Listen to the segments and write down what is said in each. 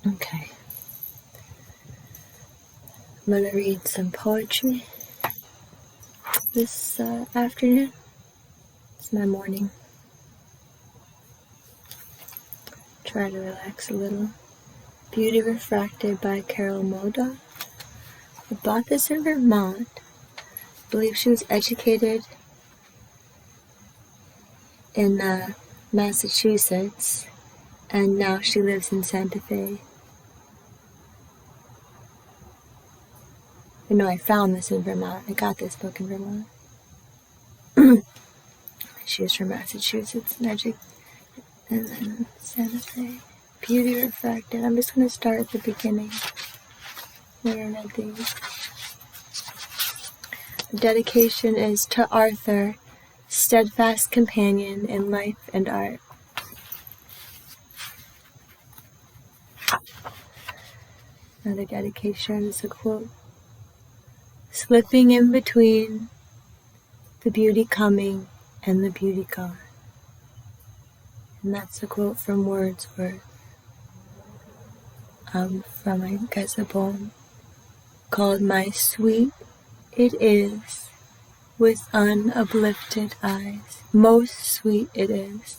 Okay. I'm going to read some poetry this afternoon. It's my morning. Try to relax a little. Beauty Refracted by Moldaw. I bought this in Vermont. I believe she was educated in Massachusetts, and now she lives in Santa Fe. No, I found this in Vermont. I got this book in Vermont. She was from Massachusetts and then Santa Fe. Beauty Refracted. I'm just going to start at the beginning. Where I read these. The dedication is to Arthur, steadfast companion in life and art. Another dedication is a quote. Slipping in between the beauty coming and the beauty gone. And that's a quote from Wordsworth. From, I guess, a poem called My Sweet It Is with Unuplifted Eyes. Most sweet it is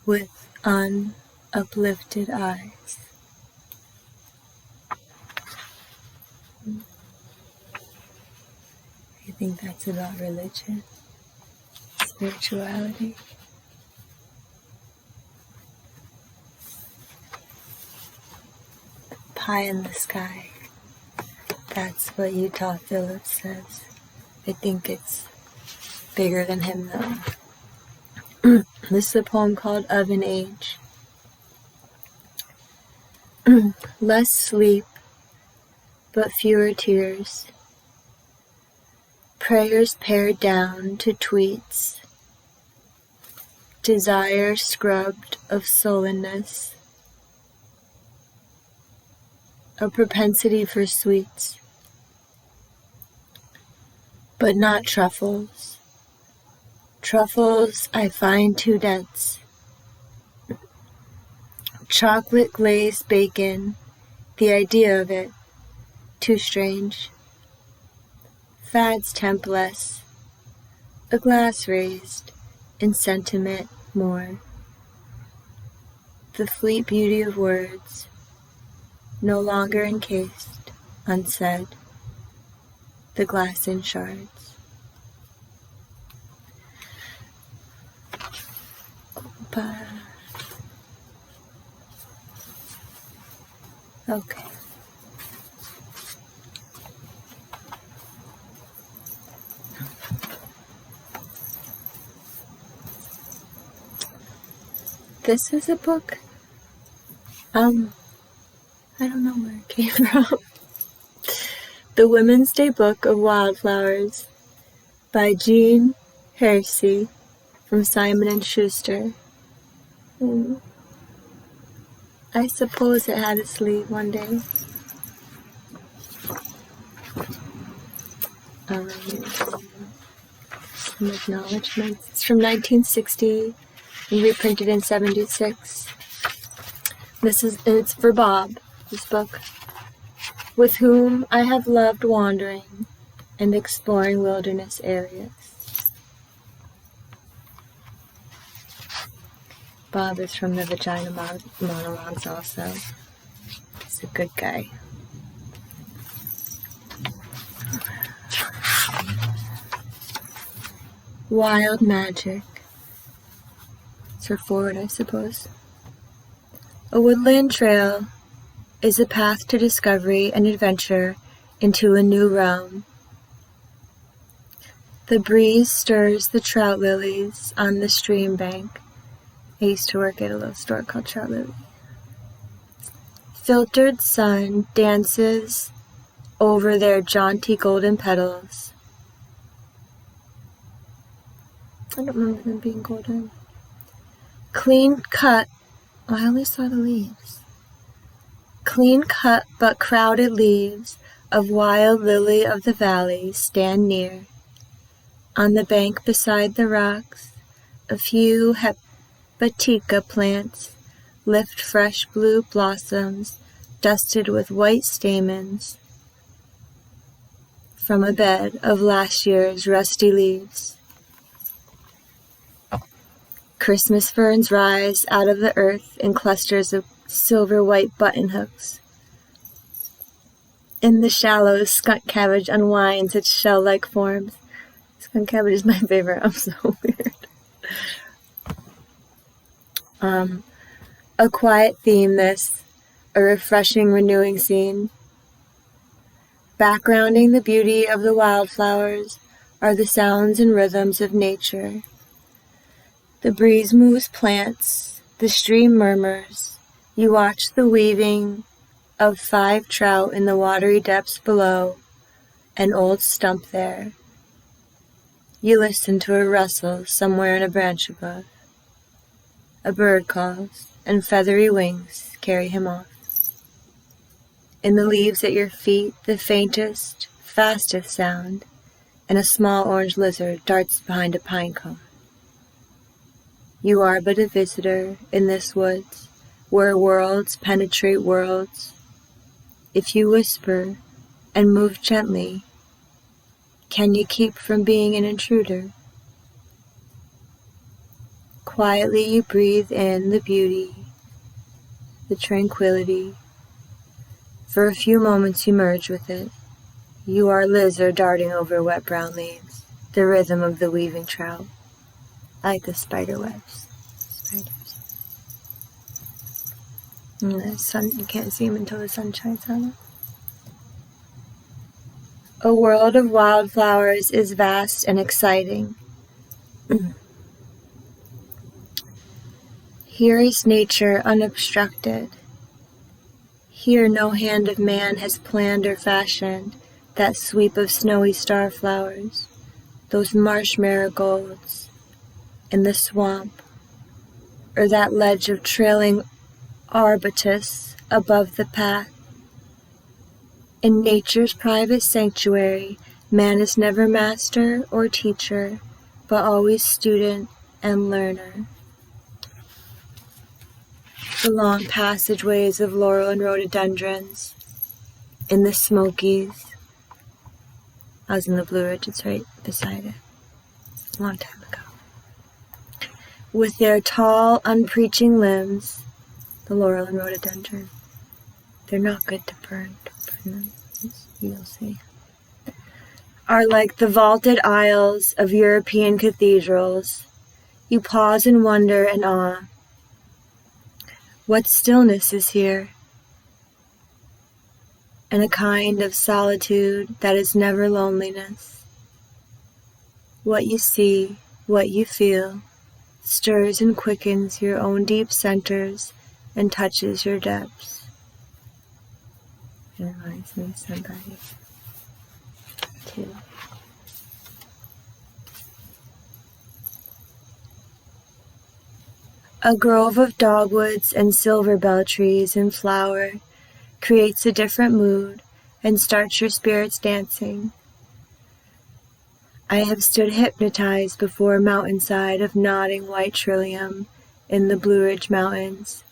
with unuplifted eyes. I think that's about religion, spirituality. Pie in the sky. That's what Utah Phillips says. I think it's bigger than him though. This is a poem called Of an Age. Less sleep, but fewer tears. Prayers pared down to tweets. Desire scrubbed of sullenness. A propensity for sweets. But not truffles. Truffles I find too dense. Chocolate glazed bacon, the idea of it, too strange. Fads tempt less, a glass raised, in sentiment more. The fleet beauty of words, no longer encased, unsaid, the glass in shards. Opa. Okay. This is a book. I don't know where it came from. The Women's Day Book of Wildflowers by Jean Hersey from Simon & Schuster. I suppose it had a sleeve one day. Some acknowledgements. It's from 1960 and reprinted in 76. It's for Bob, this book, with whom I have loved wandering and exploring wilderness areas. Bob is from the Vagina Monologues also. He's a good guy. Wild Magic. It's her forward, I suppose. A woodland trail is a path to discovery and adventure into a new realm. The breeze stirs the trout lilies on the stream bank. I used to work at a little store called Trout Lily. Filtered sun dances over their jaunty golden petals. I don't remember them being golden. Clean cut. Oh, I only saw the leaves. Clean cut but crowded leaves of wild lily of the valley stand near. On the bank beside the rocks, a few hepatica plants lift fresh blue blossoms dusted with white stamens from a bed of last year's rusty leaves. Christmas ferns rise out of the earth in clusters of silver-white buttonhooks. In the shallows, skunk cabbage unwinds its shell-like forms. Skunk cabbage is my favorite. I'm so weird. A quiet theme, this. A refreshing, renewing scene. Backgrounding the beauty of the wildflowers are the sounds and rhythms of nature. The breeze moves plants, the stream murmurs. You watch the weaving of 5 trout in the watery depths below, an old stump there. You listen to a rustle somewhere in a branch above. A bird calls, and feathery wings carry him off. In the leaves at your feet, the faintest, fastest sound, and a small orange lizard darts behind a pine cone. You are but a visitor in this woods, where worlds penetrate worlds. If you whisper and move gently, can you keep from being an intruder? Quietly you breathe in the beauty, the tranquility. For a few moments you merge with it. You are a lizard darting over wet brown leaves, the rhythm of the weaving trout. I like the spider webs. Spiders. And the sun, you can't see them until the sun shines on them. A world of wildflowers is vast and exciting. Here is nature unobstructed. Here no hand of man has planned or fashioned that sweep of snowy starflowers, those marsh marigolds in the swamp, or that ledge of trailing arbutus above the path. In nature's private sanctuary, man is never master or teacher, but always student and learner. The long passageways of laurel and rhododendrons, in the Smokies. I was in the Blue Ridge, it's right beside it. A long time ago. With their tall, unpreaching limbs, the laurel and rhododendron. They're not good to burn. Don't burn them. You'll see. Are like the vaulted aisles of European cathedrals. You pause in wonder and awe. What stillness is here? And a kind of solitude that is never loneliness. What you see, what you feel, stirs and quickens your own deep centers and touches your depths. It reminds me of somebody, too. A grove of dogwoods and silver bell trees in flower creates a different mood and starts your spirits dancing. I have stood hypnotized before a mountainside of nodding white trillium in the Blue Ridge Mountains.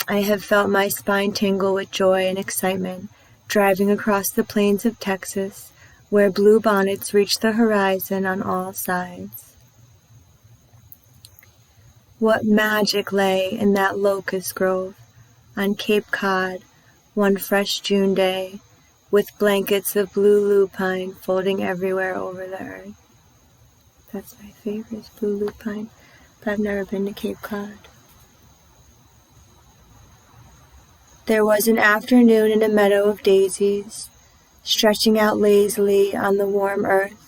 I have felt my spine tingle with joy and excitement driving across the plains of Texas, where blue bonnets reach the horizon on all sides. What magic lay in that locust grove on Cape Cod one fresh June day, with blankets of blue lupine folding everywhere over the earth. That's my favorite, blue lupine, but I've never been to Cape Cod. There was an afternoon in a meadow of daisies, stretching out lazily on the warm earth.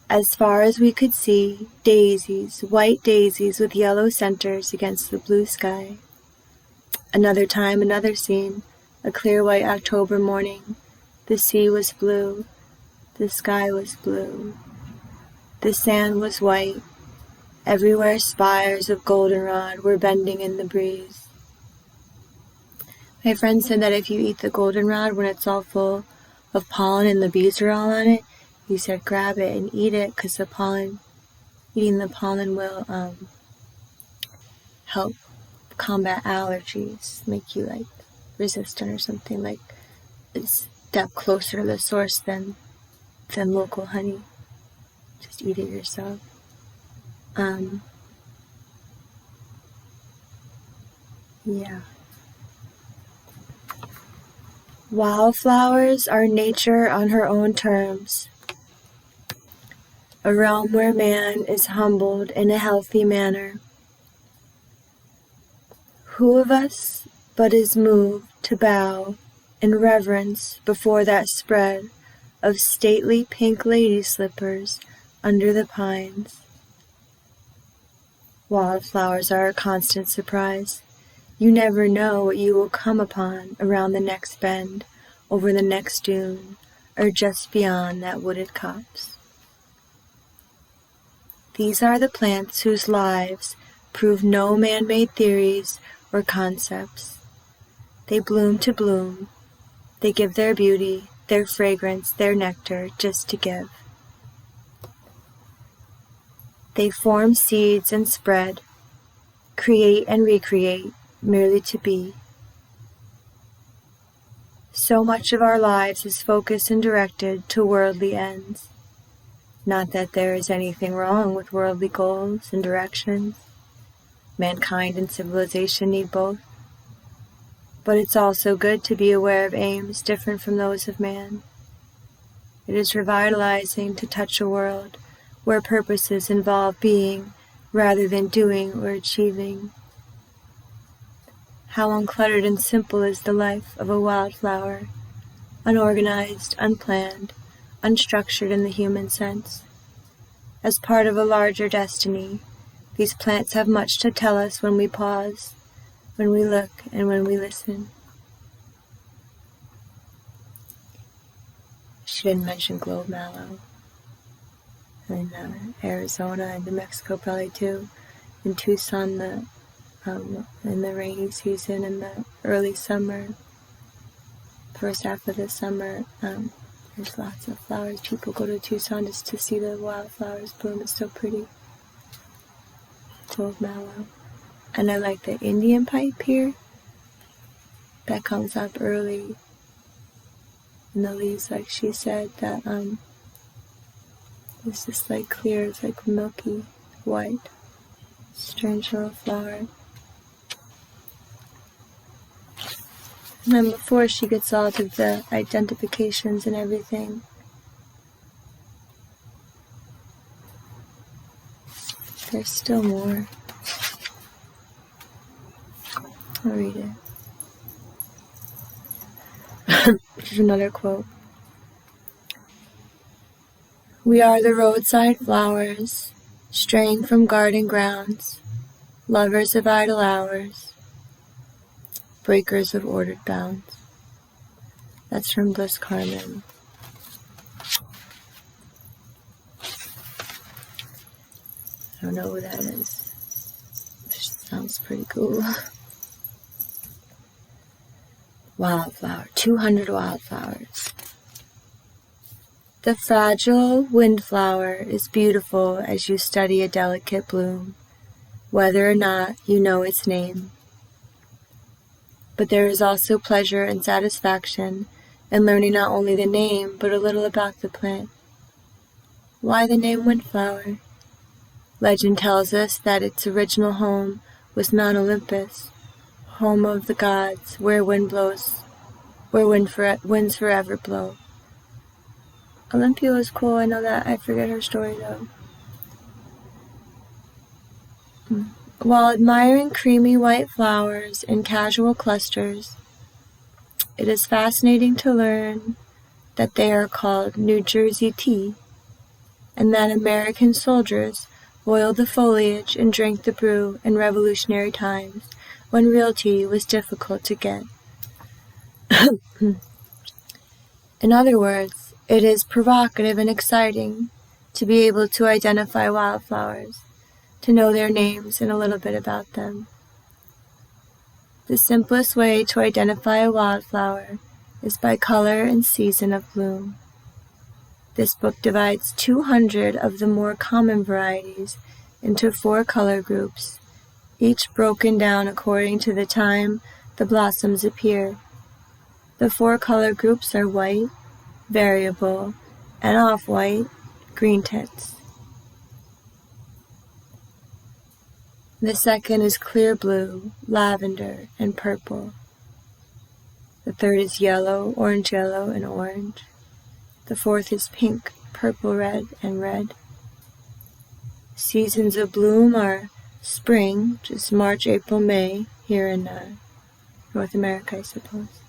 As far as we could see, daisies, white daisies with yellow centers against the blue sky. Another time, another scene, a clear white October morning. The sea was blue, the sky was blue, the sand was white. Everywhere spires of goldenrod were bending in the breeze. My friend said that if you eat the goldenrod when it's all full of pollen and the bees are all on it, he said grab it and eat it because eating the pollen will help combat allergies, make you like resistant or something, like a step closer to the source than local honey. Just eat it yourself. Yeah. Wildflowers are nature on her own terms, a realm where man is humbled in a healthy manner. Who of us but is moved to bow in reverence before that spread of stately pink lady slippers under the pines? Wildflowers are a constant surprise. You never know what you will come upon around the next bend, over the next dune, or just beyond that wooded copse. These are the plants whose lives prove no man-made theories or concepts. They bloom to bloom. They give their beauty, their fragrance, their nectar, just to give. They form seeds and spread, create and recreate, merely to be. So much of our lives is focused and directed to worldly ends. Not that there is anything wrong with worldly goals and directions. Mankind and civilization need both. But it's also good to be aware of aims different from those of man. It is revitalizing to touch a world where purposes involve being rather than doing or achieving. How uncluttered and simple is the life of a wildflower, unorganized, unplanned, unstructured in the human sense. As part of a larger destiny, these plants have much to tell us when we pause, when we look, and when we listen. She didn't mention globe mallow. In Arizona and New Mexico probably too. In Tucson, in the rainy season, in the early summer, first half of the summer, there's lots of flowers. People go to Tucson just to see the wildflowers bloom. It's so pretty. Globe mallow. And I like the Indian pipe here. That comes up early in the leaves, like she said, that it's just like clear, it's like milky white. Strange little flower. And then before she gets all to the identifications and everything, there's still more. I'll read it. Here's another quote. We are the roadside flowers, straying from garden grounds, lovers of idle hours, breakers of ordered bounds. That's from Bliss Carman. I don't know who that is. Sounds pretty cool. Wildflower, 200 wildflowers. The fragile windflower is beautiful as you study a delicate bloom, whether or not you know its name. But there is also pleasure and satisfaction in learning not only the name, but a little about the plant. Why the name windflower? Legend tells us that its original home was Mount Olympus, home of the gods, where wind blows, where winds forever blow. Olympia was cool, I know that. I forget her story though. While admiring creamy white flowers in casual clusters, it is fascinating to learn that they are called New Jersey tea, and that American soldiers boiled the foliage and drank the brew in revolutionary times when real tea was difficult to get. In other words, it is provocative and exciting to be able to identify wildflowers, to know their names and a little bit about them. The simplest way to identify a wildflower is by color and season of bloom. This book divides 200 of the more common varieties into 4 color groups, each broken down according to the time the blossoms appear. The 4 color groups are white, variable, and off-white, green tints. The second is clear blue, lavender, and purple. The third is yellow, and orange. The fourth is pink, purple, red, and red. Seasons of bloom are spring, which is March, April, May, here in North America, I suppose.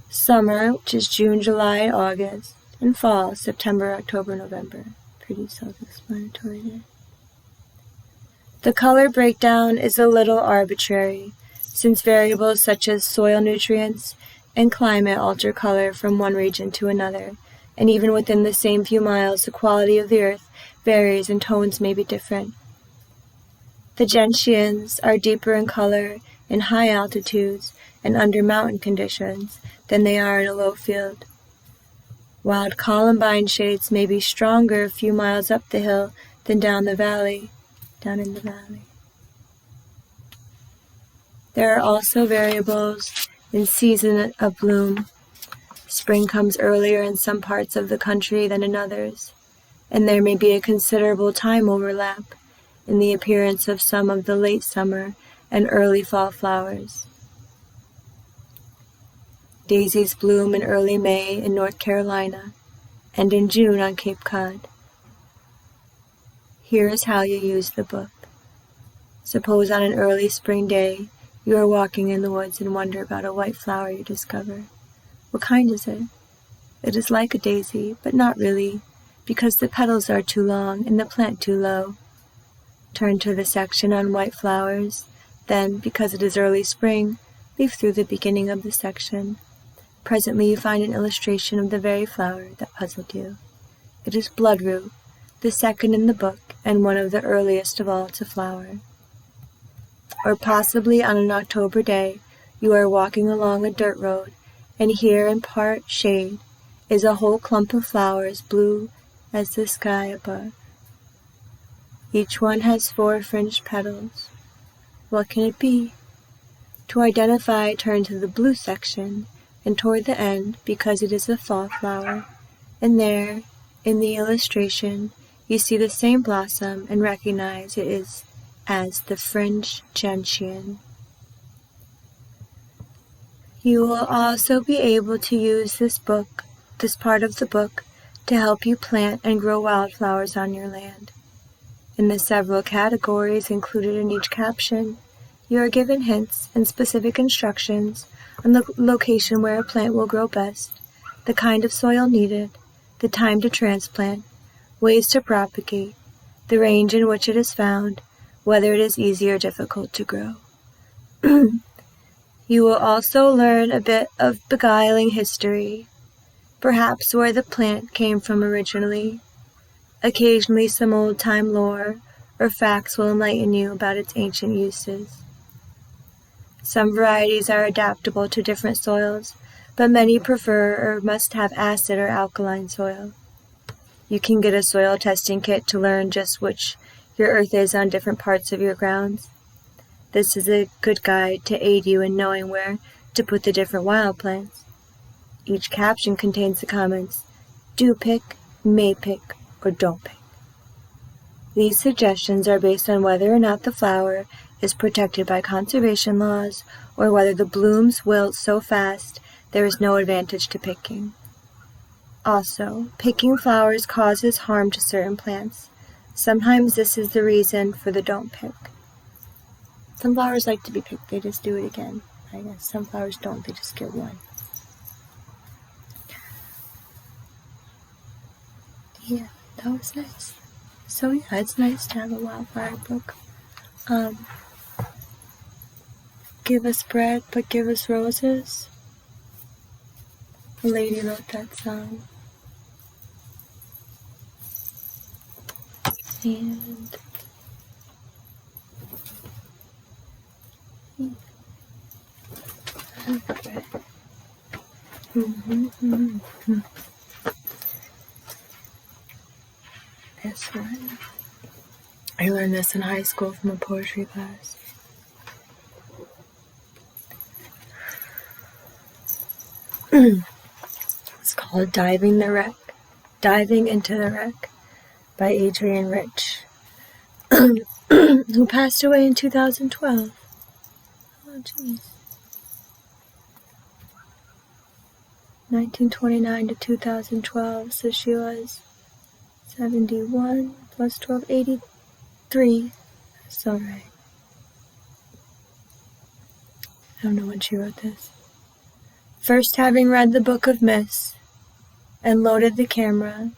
Summer, which is June, July, August. And fall, September, October, November. Pretty self-explanatory there. The color breakdown is a little arbitrary, since variables such as soil nutrients and climate alter color from one region to another, and even within the same few miles, the quality of the earth varies and tones may be different. The gentians are deeper in color in high altitudes and under mountain conditions than they are in a low field. Wild columbine shades may be stronger a few miles up the hill than down in the valley. There are also variables in season of bloom. Spring comes earlier in some parts of the country than in others, and there may be a considerable time overlap in the appearance of some of the late summer and early fall flowers. Daisies bloom in early May in North Carolina and in June on Cape Cod. Here is how you use the book. Suppose on an early spring day you are walking in the woods and wonder about a white flower you discover. What kind is it? It is like a daisy, but not really, because the petals are too long and the plant too low. Turn to the section on white flowers, then, because it is early spring, leaf through the beginning of the section. Presently you find an illustration of the very flower that puzzled you. It is bloodroot, the second in the book, and one of the earliest of all to flower. Or possibly on an October day, you are walking along a dirt road, and here in part shade is a whole clump of flowers blue as the sky above. Each one has 4 fringed petals. What can it be? To identify, turn to the blue section, and toward the end, because it is a fall flower, and there, in the illustration, you see the same blossom and recognize it is as the fringed gentian. You will also be able to use this part of the book, to help you plant and grow wildflowers on your land. In the several categories included in each caption, you are given hints and specific instructions on the location where a plant will grow best, the kind of soil needed, the time to transplant, ways to propagate, the range in which it is found, whether it is easy or difficult to grow. You will also learn a bit of beguiling history, perhaps where the plant came from originally. Occasionally some old-time lore or facts will enlighten you about its ancient uses. Some varieties are adaptable to different soils, but many prefer or must have acid or alkaline soil. You can get a soil testing kit to learn just which your earth is on different parts of your grounds. This is a good guide to aid you in knowing where to put the different wild plants. Each caption contains the comments, do pick, may pick, or don't pick. These suggestions are based on whether or not the flower is protected by conservation laws or whether the blooms wilt so fast there is no advantage to picking. Also, picking flowers causes harm to certain plants. Sometimes this is the reason for the don't pick. Some flowers like to be picked, they just do it again. I guess some flowers don't, they just get one. Yeah, that was nice. So yeah, it's nice to have a wildflower book. Give us bread, but give us roses. A lady wrote that song. And this one. I learned this in high school from a poetry class. It's called Diving into the Wreck by Adrienne, who passed away in 2012. Oh, jeez. 1929 to 2012, so she was 71 plus 12, 83. That's all right. I don't know when she wrote this. First, having read the Book of Myths and loaded the camera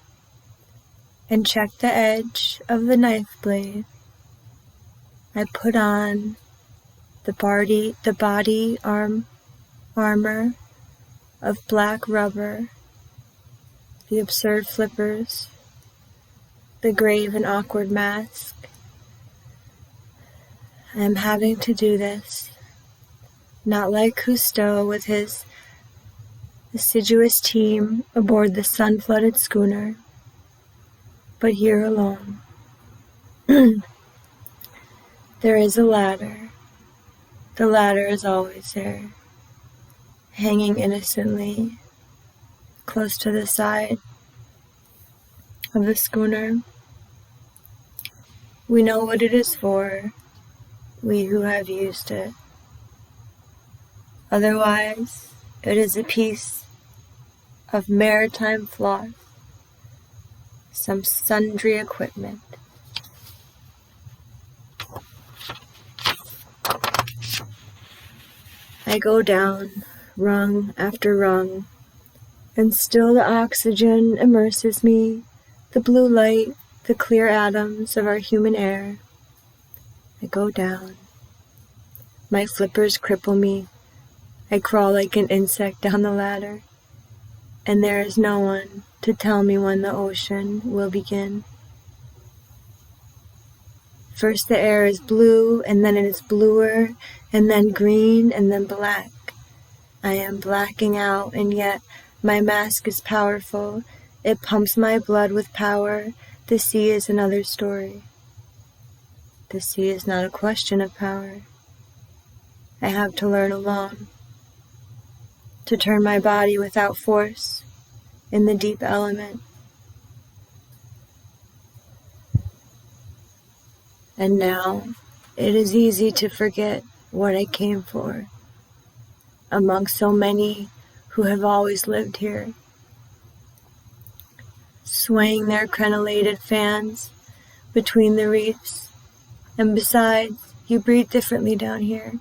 and checked the edge of the knife blade, I put on the body armor of black rubber, the absurd flippers, the grave and awkward mask. I am having to do this, not like Cousteau with his assiduous team aboard the sun-flooded schooner, but here alone. There is a ladder. The ladder is always there, hanging innocently close to the side of the schooner. We know what it is for, we who have used it. Otherwise, it is a piece of maritime floss, some sundry equipment. I go down, rung after rung, and still the oxygen immerses me, the blue light, the clear atoms of our human air. I go down. My flippers cripple me. I crawl like an insect down the ladder, and there is no one to tell me when the ocean will begin. First the air is blue, and then it is bluer, and then green, and then black. I am blacking out, and yet my mask is powerful. It pumps my blood with power. The sea is another story. The sea is not a question of power. I have to learn alone, to turn my body without force in the deep element. And now it is easy to forget what I came for, among so many who have always lived here, swaying their crenellated fans between the reefs. And besides, you breathe differently down here.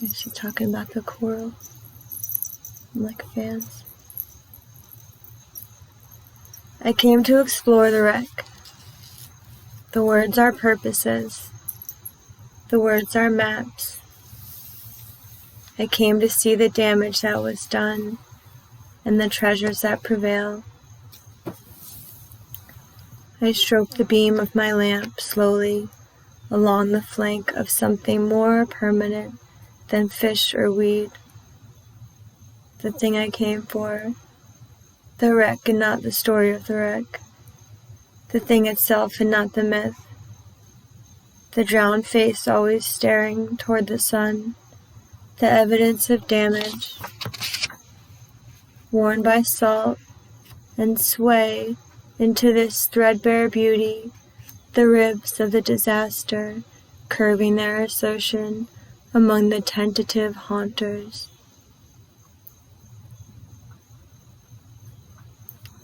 Is she talking about the coral? Like fans. I came to explore the wreck. The words are purposes. The words are maps. I came to see the damage that was done and the treasures that prevail. I stroked the beam of my lamp slowly along the flank of something more permanent than fish or weed. The thing I came for. The wreck and not the story of the wreck. The thing itself and not the myth. The drowned face always staring toward the sun. The evidence of damage. Worn by salt and sway into this threadbare beauty. The ribs of the disaster curving their assertion among the tentative haunters.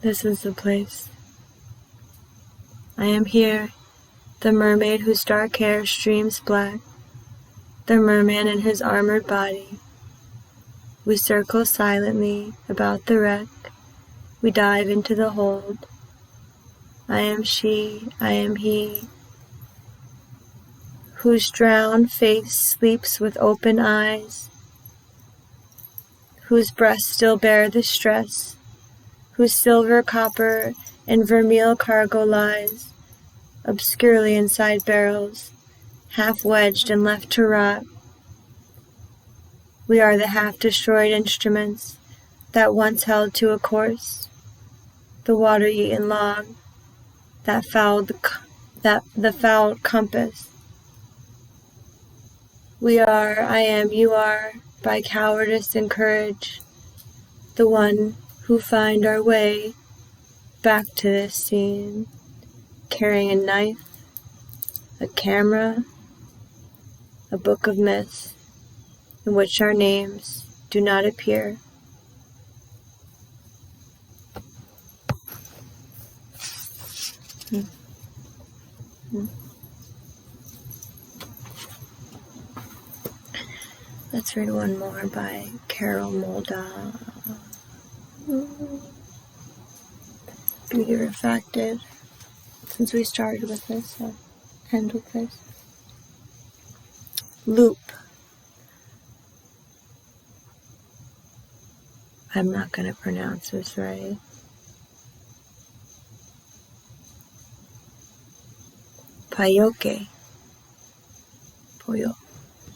This is the place. I am here, the mermaid whose dark hair streams black, the merman in his armored body. We circle silently about the wreck. We dive into the hold. I am she, I am he, whose drowned face sleeps with open eyes, whose breasts still bear the stress, whose silver, copper, and vermeil cargo lies obscurely inside barrels, half wedged and left to rot. We are the half-destroyed instruments that once held to a course, the water-eaten log, the fouled compass. We are, I am, you are, by cowardice and courage, the one who find our way back to this scene, carrying a knife, a camera, a book of myths in which our names do not appear. Let's read one more by Moldaw. Beauty Refracted. Since we started with this, I'll end with this. Loop. I'm not going to pronounce this right. Payoke. Poyo.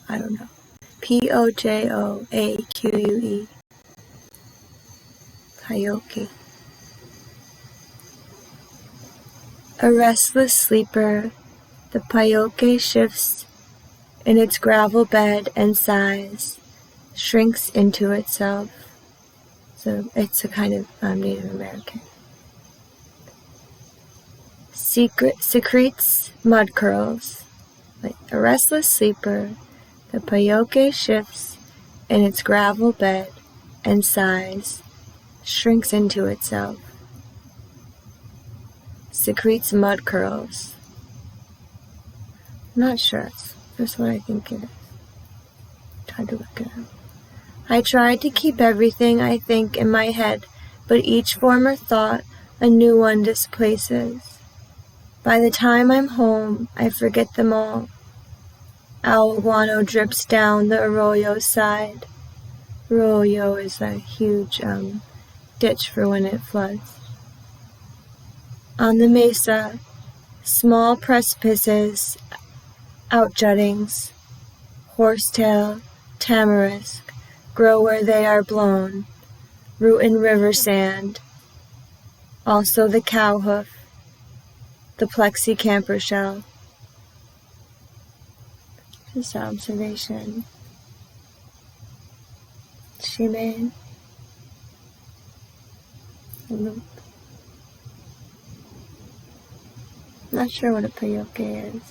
I don't know. Pojoaque. Payoke. A restless sleeper, the payoke shifts in its gravel bed and sighs, shrinks into itself. So it's a kind of Native American. Secretes mud curls. Like a restless sleeper, the payoke shifts in its gravel bed and sighs, shrinks into itself. Secretes mud curls. I'm not sure. That's what I think it is. Tried to look it up. I tried to keep everything I think in my head, but each former thought a new one displaces. By the time I'm home, I forget them all. Owl guano drips down the arroyo's side. Arroyo is a huge ditch for when it floods. On the mesa, small precipices, outjuttings, horsetail, tamarisk, grow where they are blown, root in river sand, also the cow hoof, the plexi camper shell. Just observation she made. A loop. Not sure what a payoke is.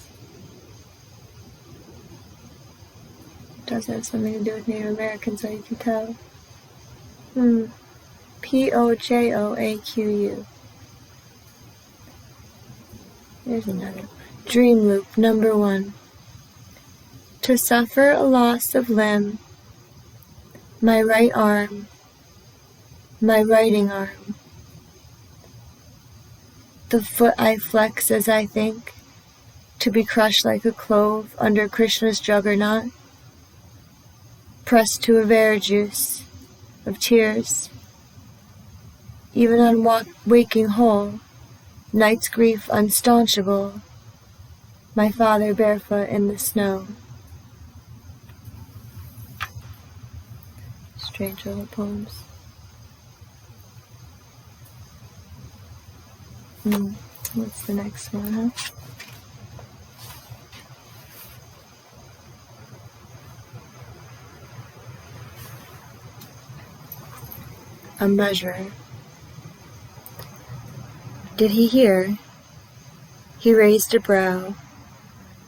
It does have something to do with Native Americans, so you can tell. Pojoaque. There's another one. Dream loop number 1. To suffer a loss of limb, my right arm, my writing arm. The foot I flex as I think, to be crushed like a clove under Krishna's juggernaut, pressed to a verjuice of tears, even on waking whole, night's grief unstaunchable, my father barefoot in the snow. Strange little poems. What's the next one, huh? A measure. Did he hear? He raised a brow.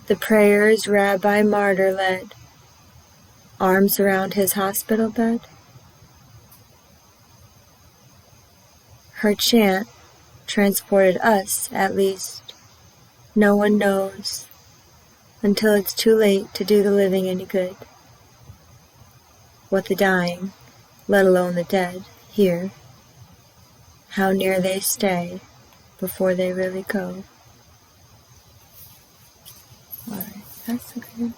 The prayers Rabbi Martyr led, arms around his hospital bed. Her chant transported us, at least. No one knows, until it's too late to do the living any good. What the dying, let alone the dead, hear, how near they stay before they really go. Alright, that's a good one.